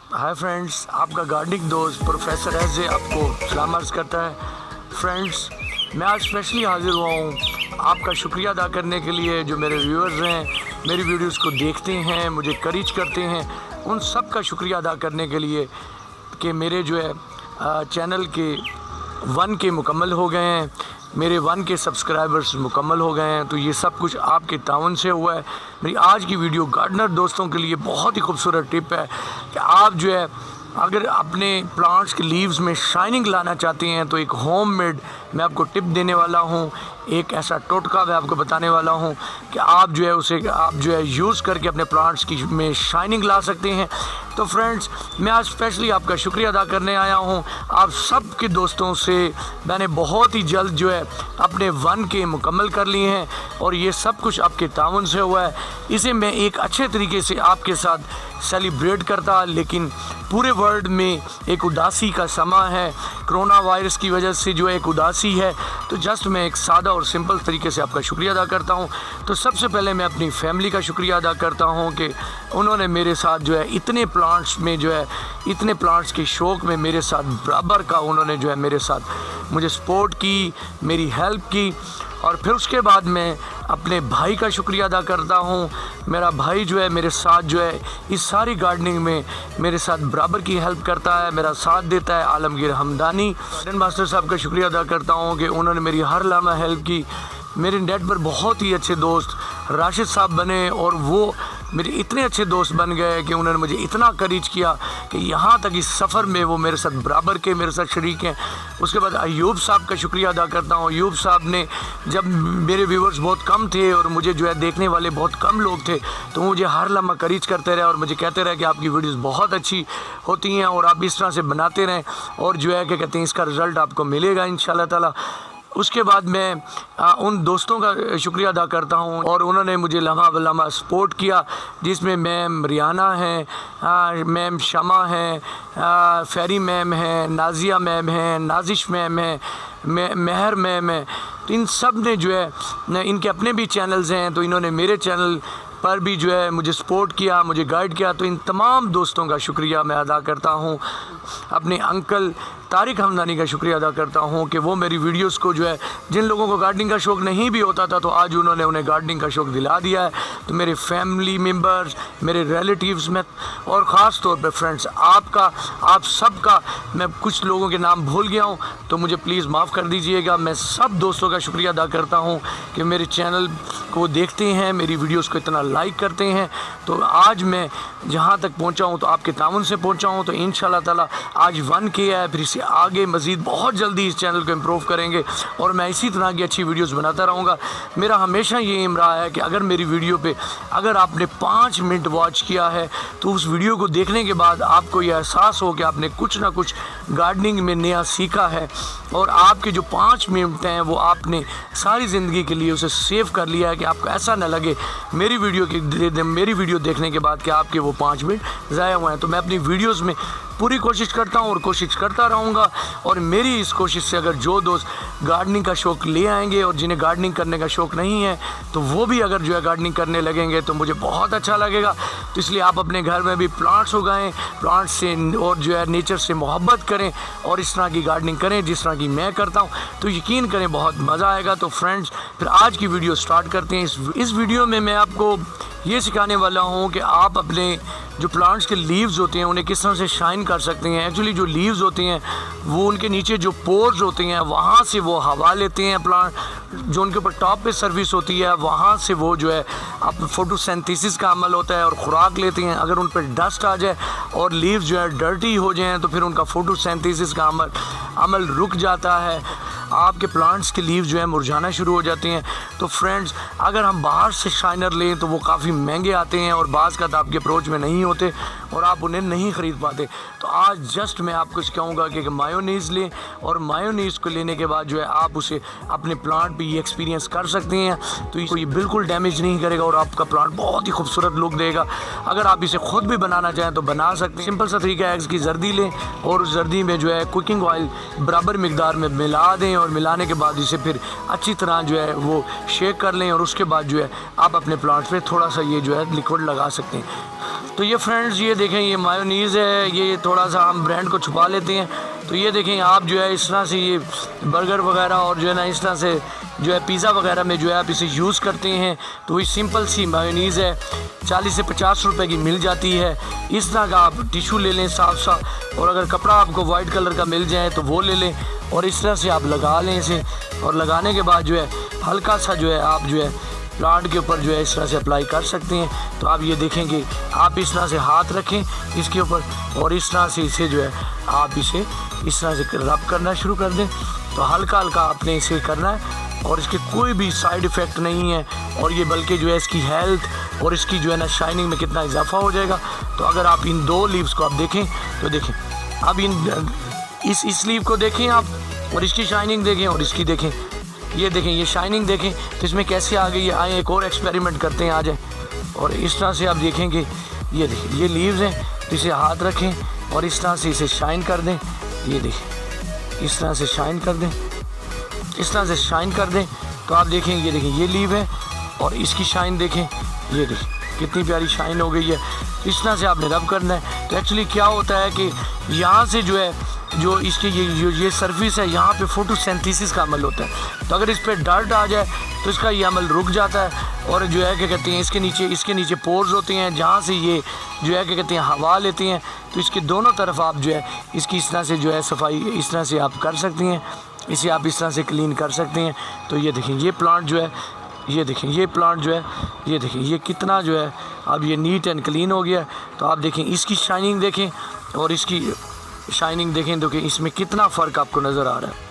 Hi friends, आपका gardening दोस्त professor एजे आपको सलाम अर्ज़ करता है। फ्रेंड्स, मैं आज स्पेशली हाज़िर हुआ हूँ आपका शुक्रिया अदा करने के लिए जो मेरे व्यूअर्स हैं, मेरी वीडियोस को देखते हैं, मुझे करेज करते हैं, उन सब का शुक्रिया अदा करने के लिए कि मेरे जो है चैनल के 1 के मुकम्मल हो गए हैं, मेरे 1 के सब्सक्राइबर्स मुकम्मल हो गए हैं। तो ये सब कुछ आपके ताउन से हुआ है। मेरी आज की वीडियो गार्डनर दोस्तों के लिए बहुत ही खूबसूरत टिप है कि आप जो है अगर अपने प्लांट्स के लीव्स में शाइनिंग लाना चाहते हैं तो एक होममेड मैं आपको टिप देने वाला हूँ, एक ऐसा टोटका मैं आपको बताने वाला हूँ कि आप जो है उसे आप जो है यूज़ करके अपने प्लांट्स की में शाइनिंग ला सकते हैं। तो फ्रेंड्स, मैं आज स्पेशली आपका शुक्रिया अदा करने आया हूँ। आप सब के दोस्तों से मैंने बहुत ही जल्द जो है अपने 1 के मुकम्मल कर लिए हैं और ये सब कुछ आपके ताउन से हुआ है। इसे मैं एक अच्छे तरीके से आपके साथ सेलिब्रेट करता, लेकिन पूरे वर्ल्ड में एक उदासी का समा है, कोरोना वायरस की वजह से जो एक उदासी है। तो जस्ट मैं एक सादा और सिंपल तरीके से आपका शुक्रिया अदा करता हूं। तो सबसे पहले मैं अपनी फैमिली का शुक्रिया अदा करता हूं कि उन्होंने मेरे साथ जो है इतने प्लांट्स में जो है इतने प्लांट्स के शौक़ में मेरे साथ बराबर का उन्होंने जो है मेरे साथ मुझे सपोर्ट की, मेरी हेल्प की। और फिर उसके बाद मैं अपने भाई का शुक्रिया अदा करता हूँ। मेरा भाई जो है मेरे साथ जो है इस सारी गार्डनिंग में मेरे साथ बराबर की हेल्प करता है, मेरा साथ देता है। आलमगीर हमदानी गार्डन मास्टर साहब का शुक्रिया अदा करता हूँ कि उन्होंने मेरी हर लम्हा हेल्प की। मेरे नेट पर बहुत ही अच्छे दोस्त राशिद साहब बने और वो मेरे इतने अच्छे दोस्त बन गए कि उन्होंने मुझे इतना करेज किया कि यहाँ तक इस सफ़र में वो मेरे साथ बराबर के मेरे साथ शरीक हैं। उसके बाद अयूब साहब का शुक्रिया अदा करता हूँ। अयूब साहब ने जब मेरे व्यूवर्स बहुत कम थे और मुझे जो है देखने वाले बहुत कम लोग थे, तो मुझे हर लम्हा करेज करते रहे और मुझे कहते रहे कि आपकी वीडियोस बहुत अच्छी होती हैं और आप इस तरह से बनाते रहें और जो है क्या कहते हैं इसका रिज़ल्ट आपको मिलेगा इंशाल्लाह ताला। उसके बाद मैं उन दोस्तों का शुक्रिया अदा करता हूं और उन्होंने मुझे लम्हा ब लम्हा सपोर्ट किया, जिसमें मैम रियाना हैं, मैम शमा हैं, फेरी मैम हैं, नाजिया मैम हैं, नाजिश मैम हैं, महर मैम है। तो इन सब ने जो है इनके अपने भी चैनल्स हैं, तो इन्होंने मेरे चैनल पर भी जो है मुझे सपोर्ट किया, मुझे गाइड किया। तो इन तमाम दोस्तों का शुक्रिया मैं अदा करता हूँ। अपने अंकल तारिक हमदानी का शुक्रिया अदा करता हूँ कि वो मेरी वीडियोस को जो है जिन लोगों को गार्डनिंग का शौक़ नहीं भी होता था तो आज उन्होंने उन्हें गार्डनिंग का शौक़ दिला दिया है। तो मेरे फैमिली मेम्बर्स, मेरे रिलेटिव्स में और ख़ास तौर पे फ्रेंड्स आप सबका मैं कुछ लोगों के नाम भूल गया हूँ तो मुझे प्लीज़ माफ़ कर दीजिएगा। मैं सब दोस्तों का शुक्रिया अदा करता हूँ कि मेरे चैनल को देखते हैं, मेरी वीडियोज़ को इतना लाइक करते हैं। तो आज मैं जहाँ तक पहुँचा हूँ तो आपके ताउन से पहुँचा हूँ। तो इंशाल्लाह ताला आज 1 के है, फिर इससे आगे मज़ीद बहुत जल्दी इस चैनल को इम्प्रूव करेंगे और मैं इसी तरह की अच्छी वीडियोस बनाता रहूँगा। मेरा हमेशा ये एम रहा है कि अगर मेरी वीडियो पे अगर आपने 5 मिनट वॉच किया है तो उस वीडियो को देखने के बाद आपको ये एहसास हो कि आपने कुछ ना कुछ गार्डनिंग में नया सीखा है और आपके जो 5 मिनट हैं वो आपने सारी ज़िंदगी के लिए उसे सेव कर लिया है कि आपको ऐसा ना लगे मेरी वीडियो देखने के बाद कि आपके वो 5 मिनट ज़ाया हुए हैं। तो मैं अपनी वीडियोज़ में पूरी कोशिश करता हूँ और कोशिश करता रहूँगा। और मेरी इस कोशिश से अगर जो दोस्त गार्डनिंग का शौक़ ले आएंगे और जिन्हें गार्डनिंग करने का शौक़ नहीं है तो वो भी अगर जो है गार्डनिंग करने लगेंगे तो मुझे बहुत अच्छा लगेगा। तो इसलिए आप अपने घर में भी प्लांट्स उगाएं, प्लांट्स से और जो है नेचर से मोहब्बत करें और इस तरह की गार्डनिंग करें जिस तरह की मैं करता हूँ। तो यकीन करें बहुत मज़ा आएगा। तो फ्रेंड्स, फिर आज की वीडियो स्टार्ट करते हैं। इस वीडियो में मैं आपको ये सिखाने वाला हूँ कि आप अपने जो प्लांट्स के लीव्स होते हैं उन्हें किस तरह से शाइन कर सकते हैं। एक्चुअली जो लीव्स होते हैं वो उनके नीचे जो पोर्स होते हैं वहाँ से वो हवा लेते हैं। प्लांट जो उनके ऊपर टॉप पे सर्विस होती है वहाँ से वो जो है अब फोटोसिंथेसिस का अमल होता है और खुराक लेते हैं। अगर उन पर डस्ट आ जाए और लीव्स जो है डर्टी हो जाएँ तो फिर उनका फोटोसिंथेसिस का अमल रुक जाता है, आपके प्लांट्स के लीव्स जो है मुरझाना शुरू हो जाते हैं। तो फ्रेंड्स, अगर हम बाहर से शाइनर लें तो वो काफ़ी महंगे आते हैं और बाज़ का आपके अप्रोच में नहीं होते और आप उन्हें नहीं ख़रीद पाते। तो आज जस्ट मैं आपको कहूँगा कि मायोनीज़ लें और मायोनीज़ को लेने के बाद जो है आप उसे अपने प्लांट पे ये एक्सपीरियंस कर सकते हैं। तो ये बिल्कुल डैमेज नहीं करेगा और आपका प्लांट बहुत ही खूबसूरत लुक देगा। अगर आप इसे ख़ुद भी बनाना चाहें तो बना सकते हैं। सिंपल सा तरीका है, एग्स की जर्दी लें और उस जर्दी में जो है कुकिंग ऑयल बराबर मिकदार में मिला दें और मिलाने के बाद इसे फिर अच्छी तरह जो है वो शेक कर लें और उसके बाद जो है आप अपने प्लांट्स पे थोड़ा सा ये जो है लिक्विड लगा सकते हैं। तो ये फ्रेंड्स ये देखें, ये मायोनीज़ है, ये थोड़ा सा हम ब्रांड को छुपा लेते हैं। तो ये देखें आप जो है इस तरह से ये बर्गर वगैरह और जो है ना इस तरह से जो है पिज़्ज़ा वगैरह में जो है आप इसे यूज़ करते हैं। तो वही सिंपल सी मायोनीज़ है, 40 से 50 रुपए की मिल जाती है। इस तरह का आप टिशू ले लें साफ सा, और अगर कपड़ा आपको वाइट कलर का मिल जाए तो वो ले लें, और इस तरह से आप लगा लें इसे। और लगाने के बाद जो है हल्का सा जो है आप जो है प्लांट के ऊपर जो है इस तरह से अप्लाई कर सकते हैं। तो आप ये देखेंगे, आप इस तरह से हाथ रखें इसके ऊपर, और इस तरह से इसे जो है आप इसे इस तरह से रब करना शुरू कर दें। तो हल्का हल्का आपने इसे करना है, और इसके कोई भी साइड इफ़ेक्ट नहीं है, और ये बल्कि जो है इसकी हेल्थ और इसकी जो है ना शाइनिंग में कितना इजाफा हो जाएगा। तो अगर आप इन 2 लीव्स को आप देखें तो देखें, अब इस लीव को देखें आप, और इसकी शाइनिंग देखें और इसकी देखें, ये देखें ये शाइनिंग देखें तो इसमें कैसे आ गई है। आए एक और एक्सपेरिमेंट करते हैं, आ जाए। और इस तरह से आप देखेंगे, ये देखिए ये लीव्स हैं, तो इसे हाथ रखें और इस तरह से इसे शाइन कर दें। ये देखिए इस तरह से शाइन कर दें, इस तरह से शाइन कर दें। तो आप देखें, ये देखें ये लीव है और इसकी शाइन देखें, ये देखें कितनी प्यारी शाइन हो गई है। इस तरह से आपने रब करना है। तो एक्चुअली क्या होता है कि यहाँ से जो है जो इसकी ये सरफेस है, यहाँ पे फोटोसिंथेसिस का अमल होता है। तो अगर इस पर डर्ट आ जाए तो इसका ये अमल रुक जाता है, और जो है क्या कहते हैं इसके नीचे पोर्स होते हैं जहाँ से ये जो है क्या कहते हैं हवा लेते हैं। तो इसके दोनों तरफ आप जो है इसकी इस तरह से जो है सफाई इस तरह से आप कर सकती हैं, इसे आप इस तरह से क्लीन कर सकते हैं। तो ये देखें ये प्लांट जो है, ये देखें ये प्लांट जो है, ये देखें ये कितना जो है अब ये नीट एंड क्लीन हो गया। तो आप देखें इसकी शाइनिंग देखें और इसकी शाइनिंग देखें, तो कि इसमें कितना फ़र्क आपको नज़र आ रहा है।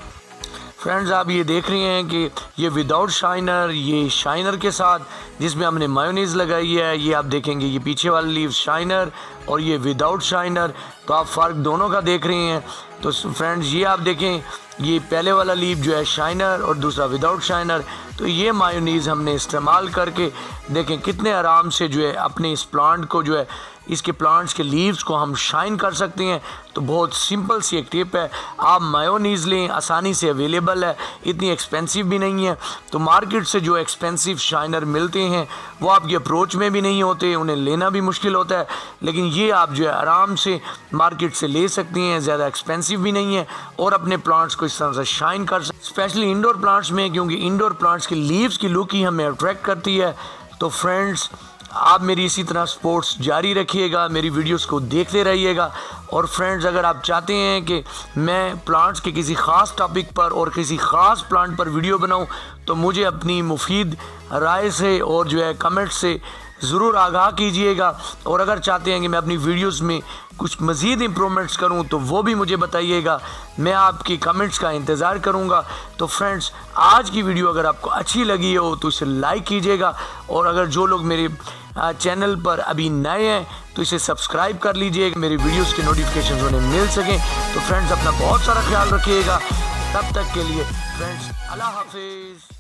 फ्रेंड्स आप ये देख रहे हैं कि ये विदाउट शाइनर, ये शाइनर के साथ जिसमें हमने मायोनीज़ लगाई है, ये आप देखेंगे ये पीछे वाला लीव शाइनर और ये विदाउट शाइनर। तो आप फ़र्क दोनों का देख रहे हैं। तो फ्रेंड्स ये आप देखें, ये पहले वाला लीव जो है शाइनर और दूसरा विदाउट शाइनर। तो ये मायोनीज़ हमने इस्तेमाल करके देखें कितने आराम से जो है अपने इस प्लांट को जो है इसके प्लांट्स के लीव्स को हम शाइन कर सकते हैं। तो बहुत सिंपल सी एक टिप है, आप मायोनीज़ लें, आसानी से अवेलेबल है, इतनी एक्सपेंसिव भी नहीं है। तो मार्केट से जो एक्सपेंसिव शाइनर मिलते हैं वो आपकी अप्रोच में भी नहीं होते, उन्हें लेना भी मुश्किल होता है, लेकिन ये आप जो है आराम से मार्केट से ले सकती हैं, ज़्यादा एक्सपेंसिव भी नहीं है, और अपने प्लांट्स को इस तरह से शाइन कर सकते, स्पेशली इंडोर प्लांट्स में, क्योंकि इंडोर प्लांट्स की लीव्स की लुक ही हमें अट्रैक्ट करती है। तो फ्रेंड्स आप मेरी इसी तरह स्पोर्ट्स जारी रखिएगा, मेरी वीडियोस को देखते रहिएगा। और फ्रेंड्स अगर आप चाहते हैं कि मैं प्लांट्स के किसी ख़ास टॉपिक पर और किसी ख़ास प्लांट पर वीडियो बनाऊं, तो मुझे अपनी मुफीद राय से और जो है कमेंट से ज़रूर आगाह कीजिएगा। और अगर चाहते हैं कि मैं अपनी वीडियोस में कुछ मज़ीद इम्प्रूवमेंट्स करूं तो वो भी मुझे बताइएगा, मैं आपकी कमेंट्स का इंतज़ार करूंगा। तो फ्रेंड्स आज की वीडियो अगर आपको अच्छी लगी हो तो इसे लाइक कीजिएगा, और अगर जो लोग मेरे चैनल पर अभी नए हैं तो इसे सब्सक्राइब कर लीजिएगा, मेरी वीडियोस के नोटिफिकेशन उन्हें मिल सकें। तो फ्रेंड्स अपना बहुत सारा ख्याल रखिएगा। तब तक के लिए फ्रेंड्स अल्लाह हाफिज़।